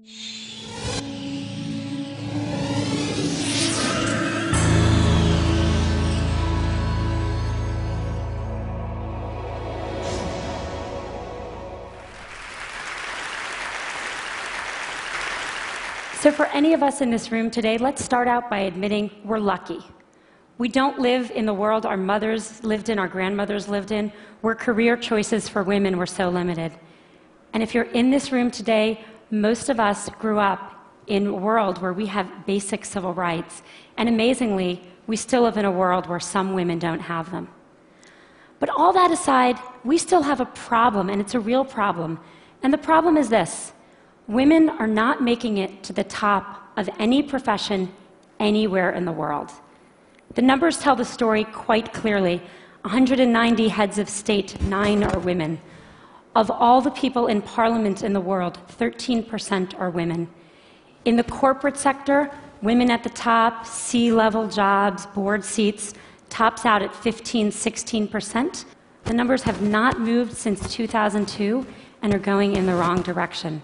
So for any of us in this room today, let's start out by admitting we're lucky. We don't live in the world our mothers lived in, our grandmothers lived in, where career choices for women were so limited. And if you're in this room today, most of us grew up in a world where we have basic civil rights. And amazingly, we still live in a world where some women don't have them. But all that aside, we still have a problem, and it's a real problem. And the problem is this: women are not making it to the top of any profession anywhere in the world. The numbers tell the story quite clearly. 190 heads of state, 9 are women. Of all the people in parliament in the world, 13% are women. In the corporate sector, women at the top, C-level jobs, board seats, tops out at 15, 16%. The numbers have not moved since 2002 and are going in the wrong direction.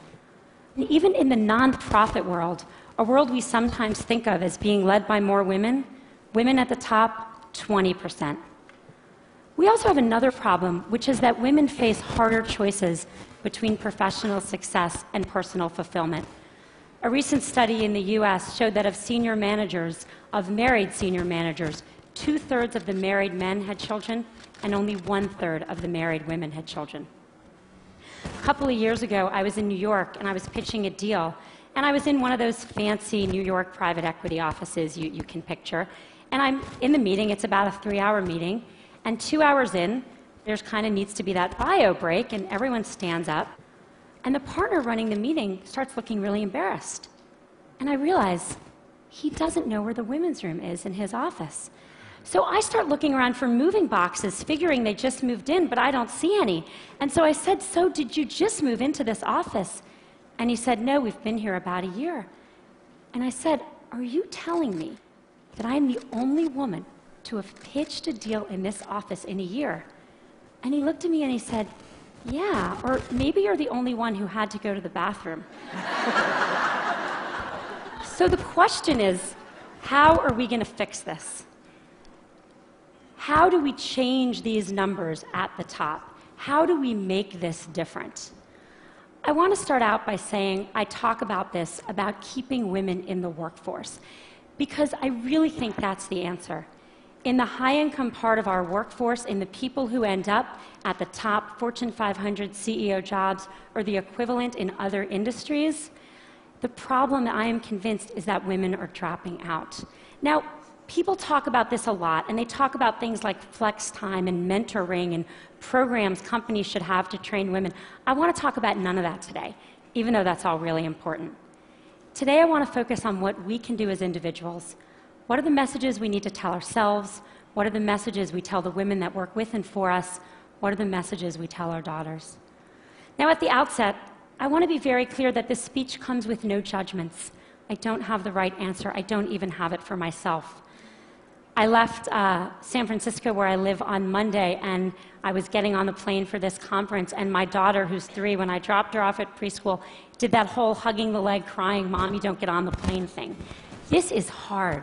And even in the nonprofit world, a world we sometimes think of as being led by more women, women at the top, 20%. We also have another problem, which is that women face harder choices between professional success and personal fulfillment. A recent study in the US showed that of senior managers, of married senior managers, 2/3 of the married men had children, and only 1/3 of the married women had children. A couple of years ago, I was in New York, and I was pitching a deal, and I was in one of those fancy New York private equity offices you can picture, and I'm in the meeting. It's about a 3-hour meeting, and 2 hours in, there's kind of needs to be that bio break, and everyone stands up, and the partner running the meeting starts looking really embarrassed, and I realize he doesn't know where the women's room is in his office. So I start looking around for moving boxes, figuring they just moved in, but I don't see any. And so I said, "So did you just move into this office?" And he said, "No, we've been here about a year." And I said, "Are you telling me that I'm the only woman to have pitched a deal in this office in a year?" And he looked at me and he said, "Yeah, or maybe you're the only one who had to go to the bathroom." So the question is, how are we going to fix this? How do we change these numbers at the top? How do we make this different? I want to start out by saying I talk about this, about keeping women in the workforce, because I really think that's the answer. In the high-income part of our workforce, in the people who end up at the top Fortune 500 CEO jobs or the equivalent in other industries, the problem, I am convinced, is that women are dropping out. Now, people talk about this a lot, and they talk about things like flex time and mentoring and programs companies should have to train women. I want to talk about none of that today, even though that's all really important. Today, I want to focus on what we can do as individuals. What are the messages we need to tell ourselves? What are the messages we tell the women that work with and for us? What are the messages we tell our daughters? Now, at the outset, I want to be very clear that this speech comes with no judgments. I don't have the right answer. I don't even have it for myself. I left San Francisco, where I live, on Monday, and I was getting on the plane for this conference, and my daughter, who's 3, when I dropped her off at preschool, did that whole hugging the leg, crying, "Mommy, don't get on the plane" thing. This is hard.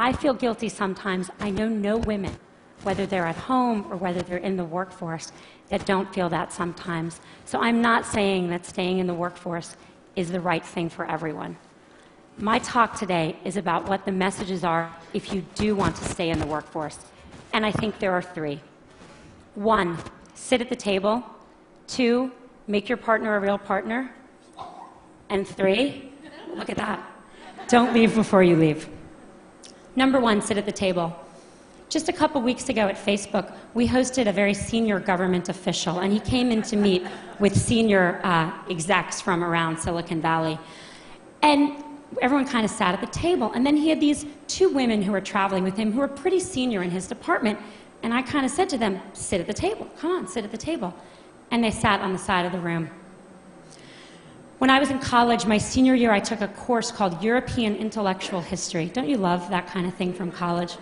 I feel guilty sometimes. I know no women, whether they're at home or whether they're in the workforce, that don't feel that sometimes. So I'm not saying that staying in the workforce is the right thing for everyone. My talk today is about what the messages are if you do want to stay in the workforce. And I think there are 3. 1, sit at the table. 2, make your partner a real partner. And 3, look at that, don't leave before you leave. Number 1, sit at the table. Just a couple weeks ago at Facebook, we hosted a very senior government official, and he came in to meet with senior execs from around Silicon Valley. And everyone kind of sat at the table, and then he had these 2 women who were traveling with him who were pretty senior in his department, and I kind of said to them, "Sit at the table, come on, sit at the table." And they sat on the side of the room. When I was in college, my senior year, I took a course called European Intellectual History. Don't you love that kind of thing from college?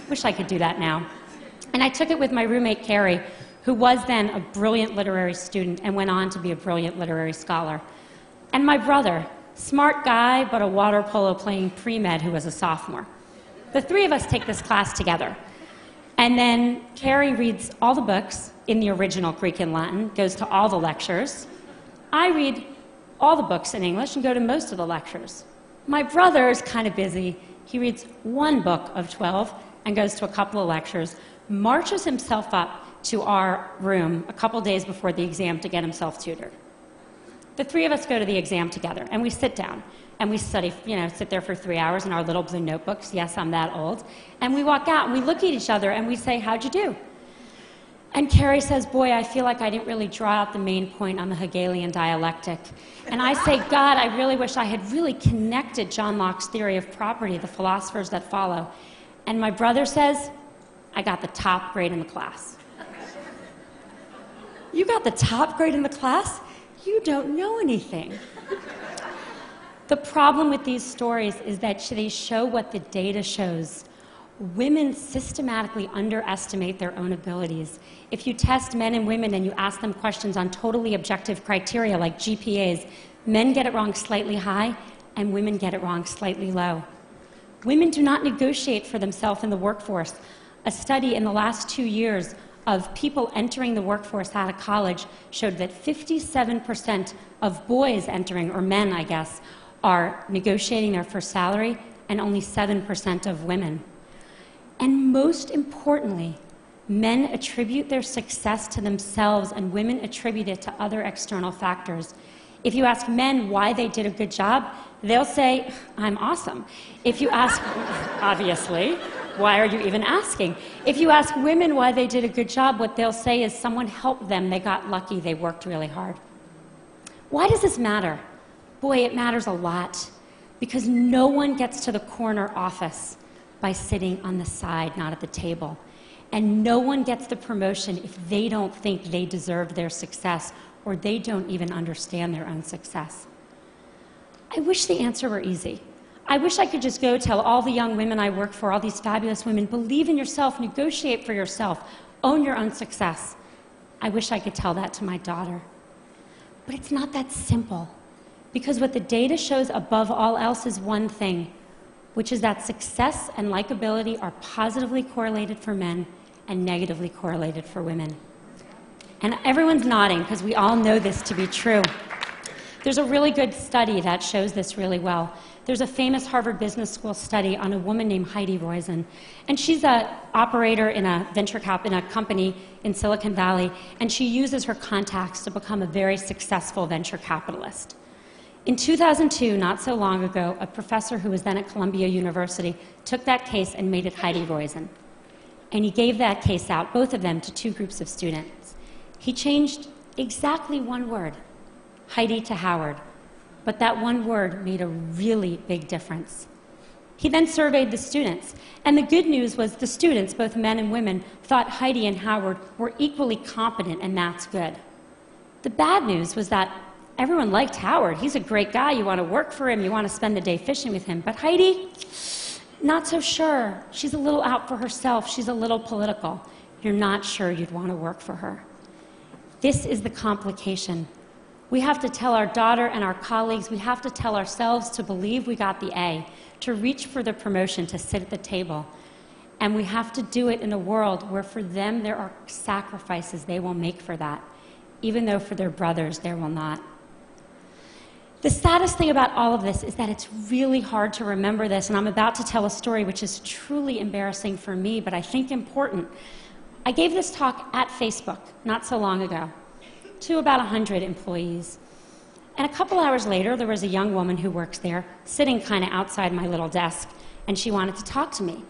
Wish I could do that now. And I took it with my roommate, Carrie, who was then a brilliant literary student and went on to be a brilliant literary scholar. And my brother, Smart guy, but a water polo playing pre-med who was a sophomore. The three of us take this class together. And then Carrie reads all the books in the original Greek and Latin, goes to all the lectures. I read all the books in English and go to most of the lectures. My brother is kind of busy. He reads one book of 12 and goes to a couple of lectures, marches himself up to our room a couple days before the exam to get himself tutored. The three of us go to the exam together, and we sit down, and we study, sit there for 3 hours in our little blue notebooks. Yes, I'm that old. And we walk out, and we look at each other, and we say, how'd you do? And Carrie says, boy, I feel like I didn't really draw out the main point on the Hegelian dialectic. And I say, God, I really wish I had really connected John Locke's theory of property, the philosophers that follow. And my brother says, I got the top grade in the class. You got the top grade in the class? You don't know anything. The problem with these stories is that they show what the data shows. Women systematically underestimate their own abilities. If you test men and women and you ask them questions on totally objective criteria like GPAs, men get it wrong slightly high and women get it wrong slightly low. Women do not negotiate for themselves in the workforce. A study in the last 2 years of people entering the workforce out of college showed that 57% of boys entering, or men, I guess, are negotiating their first salary, and only 7% of women. And most importantly, men attribute their success to themselves, and women attribute it to other external factors. If you ask men why they did a good job, they'll say, I'm awesome. If you ask, obviously, why are you even asking? If you ask women why they did a good job, what they'll say is someone helped them, they got lucky, they worked really hard. Why does this matter? Boy, it matters a lot, because no one gets to the corner office by sitting on the side, not at the table. And no one gets the promotion if they don't think they deserve their success, or they don't even understand their own success. I wish the answer were easy. I wish I could just go tell all the young women I work for, all these fabulous women, believe in yourself, negotiate for yourself, own your own success. I wish I could tell that to my daughter. But it's not that simple, because what the data shows above all else is one thing, which is that success and likability are positively correlated for men and negatively correlated for women. And everyone's nodding, because we all know this to be true. There's a really good study that shows this really well. There's a famous Harvard Business School study on a woman named Heidi Roizen. And she's an operator in a company in Silicon Valley, and she uses her contacts to become a very successful venture capitalist. In 2002, not so long ago, a professor who was then at Columbia University took that case and made it Heidi Roizen. And he gave that case out, both of them, to 2 groups of students. He changed exactly one word, Heidi to Howard. But that one word made a really big difference. He then surveyed the students, and the good news was the students, both men and women, thought Heidi and Howard were equally competent, and that's good. The bad news was that everyone liked Howard. He's a great guy. You want to work for him. You want to spend the day fishing with him. But Heidi, not so sure. She's a little out for herself. She's a little political. You're not sure you'd want to work for her. This is the complication. We have to tell our daughter and our colleagues, we have to tell ourselves to believe we got the A, to reach for the promotion, to sit at the table. And we have to do it in a world where for them there are sacrifices they will make for that, even though for their brothers there will not. The saddest thing about all of this is that it's really hard to remember this, and I'm about to tell a story which is truly embarrassing for me, but I think important. I gave this talk at Facebook not so long ago to about 100 employees. And a couple hours later, there was a young woman who works there, sitting kind of outside my little desk, and she wanted to talk to me.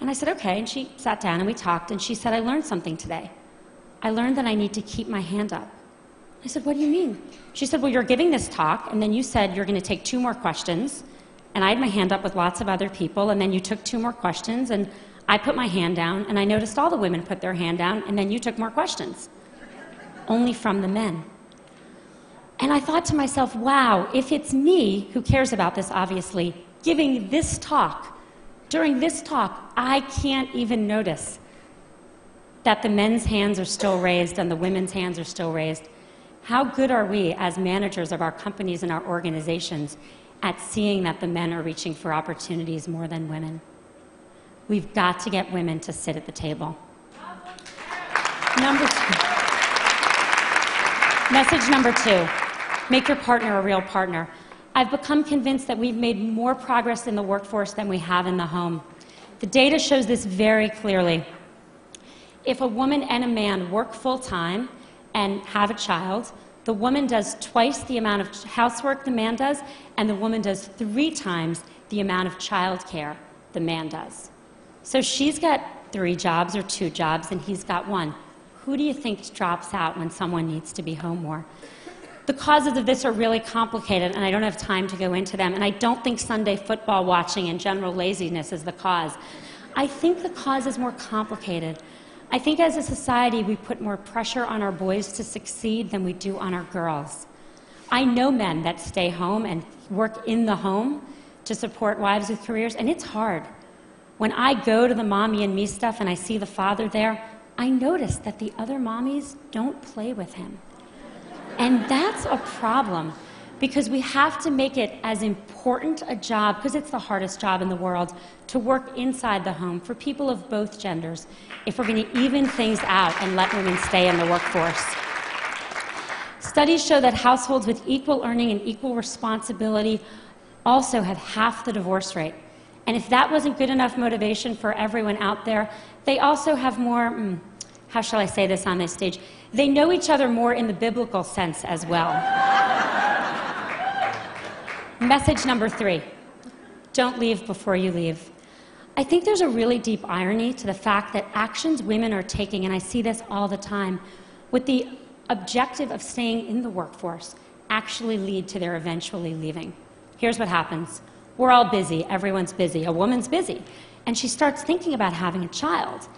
And I said, okay, and she sat down and we talked, and she said, I learned something today. I learned that I need to keep my hand up. I said, what do you mean? She said, well, you're giving this talk, and then you said you're going to take 2 more questions, and I had my hand up with lots of other people, and then you took 2 more questions, and I put my hand down, and I noticed all the women put their hand down, and then you took more questions. Only from the men. And I thought to myself, wow, if it's me, who cares about this obviously, giving this talk, during this talk, I can't even notice that the men's hands are still raised and the women's hands are still raised. How good are we as managers of our companies and our organizations at seeing that the men are reaching for opportunities more than women. We've got to get women to sit at the table. Message number 2, make your partner a real partner. I've become convinced that we've made more progress in the workforce than we have in the home. The data shows this very clearly. If a woman and a man work full-time and have a child, the woman does twice the amount of housework the man does, and the woman does 3 times the amount of childcare the man does. So she's got 3 jobs or 2 jobs, and he's got 1. Who do you think drops out when someone needs to be home more? The causes of this are really complicated, and I don't have time to go into them, and I don't think Sunday football watching and general laziness is the cause. I think the cause is more complicated. I think as a society we put more pressure on our boys to succeed than we do on our girls. I know men that stay home and work in the home to support wives with careers, and it's hard. When I go to the mommy and me stuff and I see the father there, I notice that the other mommies don't play with him. And that's a problem, because we have to make it as important a job, because it's the hardest job in the world, to work inside the home for people of both genders, if we're going to even things out and let women stay in the workforce. Studies show that households with equal earning and equal responsibility also have half the divorce rate. And if that wasn't good enough motivation for everyone out there, they also have more, how shall I say this on this stage? They know each other more in the biblical sense as well. Message number 3, don't leave before you leave. I think there's a really deep irony to the fact that actions women are taking, and I see this all the time, with the objective of staying in the workforce actually lead to their eventually leaving. Here's what happens. We're all busy. Everyone's busy. A woman's busy. And she starts thinking about having a child.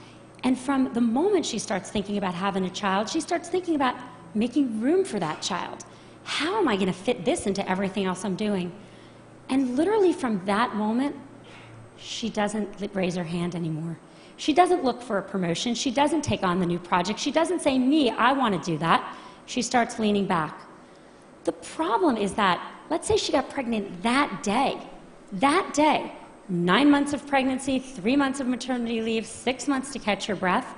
And from the moment she starts thinking about having a child, she starts thinking about making room for that child. How am I going to fit this into everything else I'm doing? And literally from that moment, she doesn't raise her hand anymore. She doesn't look for a promotion. She doesn't take on the new project. She doesn't say, me, I want to do that. She starts leaning back. The problem is that, let's say she got pregnant that day, 9 months of pregnancy, 3 months of maternity leave, 6 months to catch your breath.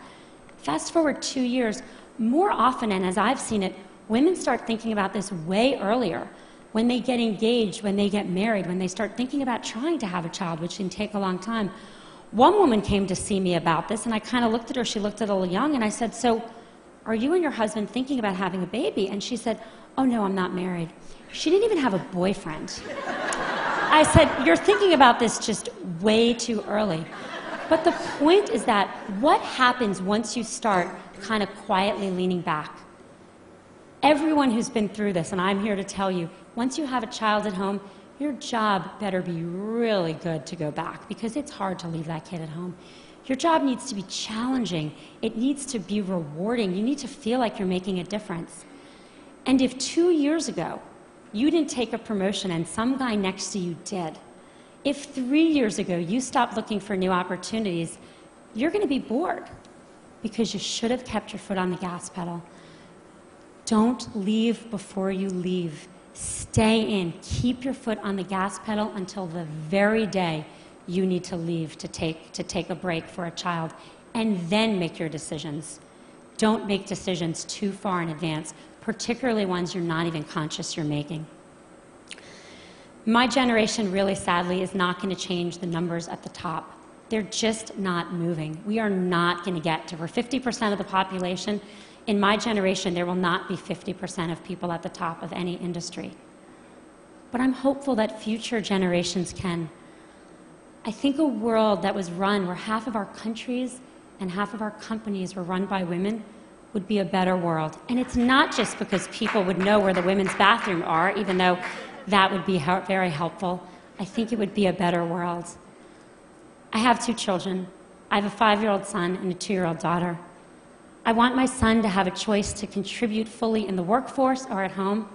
Fast forward 2 years, more often, and as I've seen it, women start thinking about this way earlier. When they get engaged, when they get married, when they start thinking about trying to have a child, which can take a long time. One woman came to see me about this, and I kind of looked at her. She looked a little young, and I said, so are you and your husband thinking about having a baby? And she said, oh, no, I'm not married. She didn't even have a boyfriend. I said, you're thinking about this just way too early. But the point is that what happens once you start kind of quietly leaning back? Everyone who's been through this, and I'm here to tell you, once you have a child at home, your job better be really good to go back, because it's hard to leave that kid at home. Your job needs to be challenging. It needs to be rewarding. You need to feel like you're making a difference. And if 2 years ago, you didn't take a promotion and some guy next to you did, if 3 years ago you stopped looking for new opportunities, you're going to be bored, because you should have kept your foot on the gas pedal. Don't leave before you leave. Stay in. Keep your foot on the gas pedal until the very day you need to leave to take a break for a child, and then make your decisions. Don't make decisions too far in advance, particularly ones you're not even conscious you're making. My generation, really sadly, is not going to change the numbers at the top. They're just not moving. We are not going to get to, we're 50% of the population. In my generation, there will not be 50% of people at the top of any industry. But I'm hopeful that future generations can. I think a world that was run where half of our countries and half of our companies were run by women would be a better world. And it's not just because people would know where the women's bathroom are, even though that would be very helpful. I think it would be a better world. I have 2 children. I have a 5-year-old son and a 2-year-old daughter. I want my son to have a choice to contribute fully in the workforce or at home,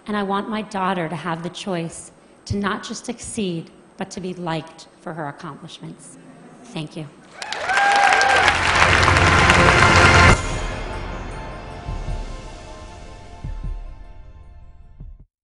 and I want my daughter to have the choice to not just succeed, but to be liked for her accomplishments. Thank you.